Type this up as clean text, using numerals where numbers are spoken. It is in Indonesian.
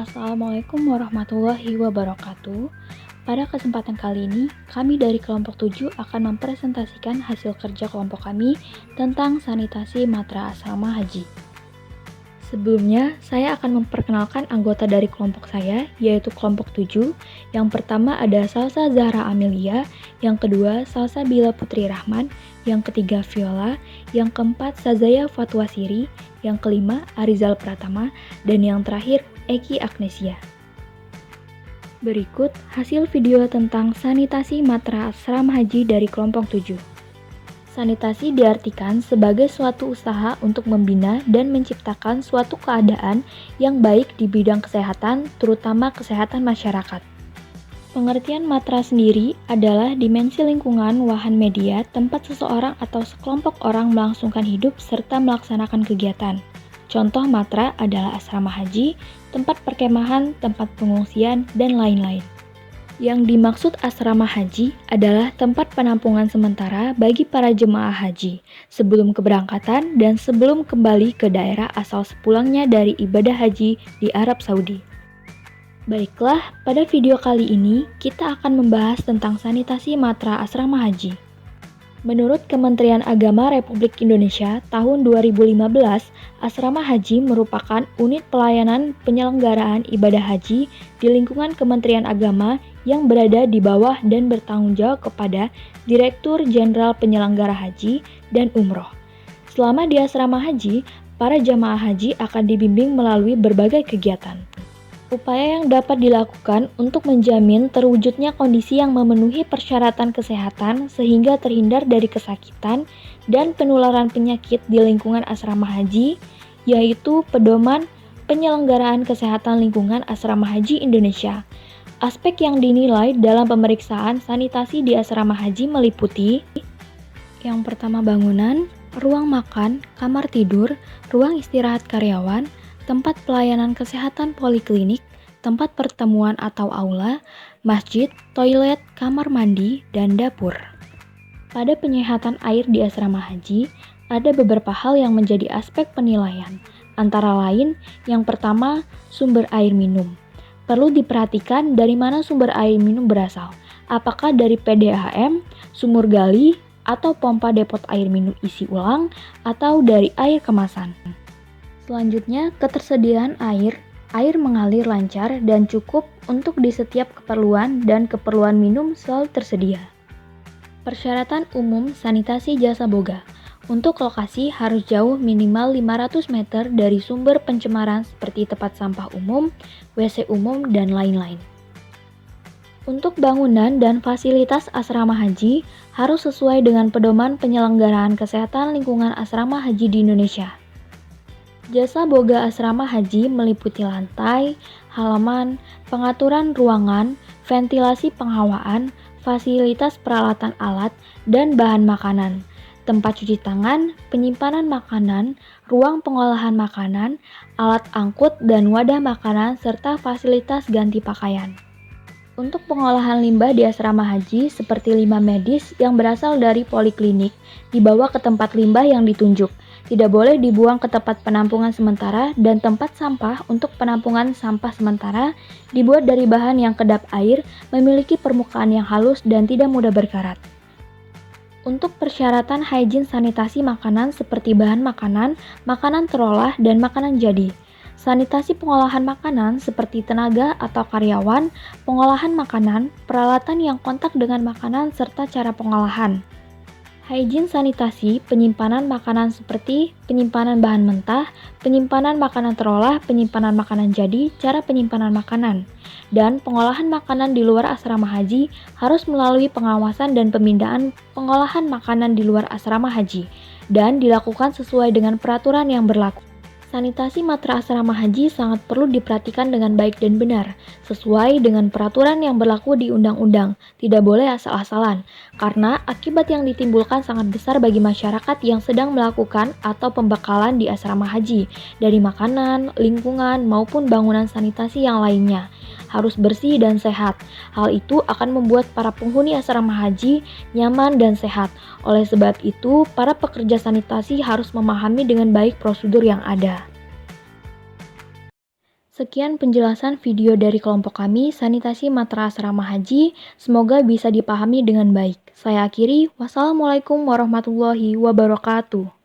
Assalamualaikum warahmatullahi wabarakatuh. Pada kesempatan kali ini, kami dari kelompok 7 akan mempresentasikan hasil kerja kelompok kami tentang sanitasi Matra Asrama Haji. Sebelumnya, saya akan memperkenalkan anggota dari kelompok saya, yaitu kelompok 7. Yang pertama ada Salsa Zahra Amelia, yang kedua Salsa Bila Putri Rahman, yang ketiga Viola, yang keempat Sazaya Fatwasiri, yang kelima Arizal Pratama, dan yang terakhir Eki Agnesia. Berikut hasil video tentang sanitasi Matra Asrama Haji dari kelompok 7. Sanitasi diartikan sebagai suatu usaha untuk membina dan menciptakan suatu keadaan yang baik di bidang kesehatan, terutama kesehatan masyarakat. Pengertian matra sendiri adalah dimensi lingkungan wahan media tempat seseorang atau sekelompok orang melangsungkan hidup serta melaksanakan kegiatan. Contoh matra adalah asrama haji, tempat perkemahan, tempat pengungsian, dan lain-lain. Yang dimaksud asrama haji adalah tempat penampungan sementara bagi para jemaah haji sebelum keberangkatan dan sebelum kembali ke daerah asal sepulangnya dari ibadah haji di Arab Saudi. Baiklah, pada video kali ini kita akan membahas tentang sanitasi matra asrama haji. Menurut Kementerian Agama Republik Indonesia tahun 2015, asrama haji merupakan unit pelayanan penyelenggaraan ibadah haji di lingkungan Kementerian Agama yang berada di bawah dan bertanggung jawab kepada Direktur Jenderal Penyelenggara Haji dan Umroh. Selama di asrama haji, para jamaah haji akan dibimbing melalui berbagai kegiatan. Upaya yang dapat dilakukan untuk menjamin terwujudnya kondisi yang memenuhi persyaratan kesehatan sehingga terhindar dari kesakitan dan penularan penyakit di lingkungan asrama haji, yaitu pedoman penyelenggaraan kesehatan lingkungan asrama haji Indonesia. Aspek yang dinilai dalam pemeriksaan sanitasi di asrama haji meliputi yang pertama bangunan, ruang makan, kamar tidur, ruang istirahat karyawan, tempat pelayanan kesehatan poliklinik, tempat pertemuan atau aula, masjid, toilet, kamar mandi, dan dapur. Pada penyehatan air di asrama haji, ada beberapa hal yang menjadi aspek penilaian. Antara lain, yang pertama, sumber air minum. Perlu diperhatikan dari mana sumber air minum berasal. Apakah dari PDAM, sumur gali, atau pompa depot air minum isi ulang, atau dari air kemasan. Selanjutnya, ketersediaan air. Air mengalir lancar dan cukup untuk di setiap keperluan dan keperluan minum selalu tersedia. Persyaratan umum sanitasi jasa boga. Untuk lokasi harus jauh minimal 500 meter dari sumber pencemaran seperti tempat sampah umum, WC umum, dan lain-lain. Untuk bangunan dan fasilitas asrama haji harus sesuai dengan pedoman penyelenggaraan kesehatan lingkungan asrama haji di Indonesia. Jasa boga asrama haji meliputi lantai, halaman, pengaturan ruangan, ventilasi penghawaan, fasilitas peralatan alat, dan bahan makanan, tempat cuci tangan, penyimpanan makanan, ruang pengolahan makanan, alat angkut dan wadah makanan, serta fasilitas ganti pakaian. Untuk pengolahan limbah di asrama haji seperti limbah medis yang berasal dari poliklinik dibawa ke tempat limbah yang ditunjuk. Tidak boleh dibuang ke tempat penampungan sementara dan tempat sampah untuk penampungan sampah sementara dibuat dari bahan yang kedap air, memiliki permukaan yang halus dan tidak mudah berkarat. Untuk persyaratan hygiene sanitasi makanan seperti bahan makanan, makanan terolah, dan makanan jadi. Sanitasi pengolahan makanan seperti tenaga atau karyawan, pengolahan makanan, peralatan yang kontak dengan makanan, serta cara pengolahan. Hygiene sanitasi penyimpanan makanan seperti penyimpanan bahan mentah, penyimpanan makanan terolah, penyimpanan makanan jadi, cara penyimpanan makanan. Dan pengolahan makanan di luar asrama haji harus melalui pengawasan dan pemindahan pengolahan makanan di luar asrama haji dan dilakukan sesuai dengan peraturan yang berlaku. Sanitasi matra asrama haji sangat perlu diperhatikan dengan baik dan benar, sesuai dengan peraturan yang berlaku di undang-undang, tidak boleh asal-asalan, karena akibat yang ditimbulkan sangat besar bagi masyarakat yang sedang melakukan atau pembekalan di asrama haji, dari makanan, lingkungan, maupun bangunan sanitasi yang lainnya. Harus bersih dan sehat. Hal itu akan membuat para penghuni asrama haji nyaman dan sehat. Oleh sebab itu, para pekerja sanitasi harus memahami dengan baik prosedur yang ada. Sekian penjelasan video dari kelompok kami, Sanitasi Matra Asrama Haji. Semoga bisa dipahami dengan baik. Saya akhiri, wassalamualaikum warahmatullahi wabarakatuh.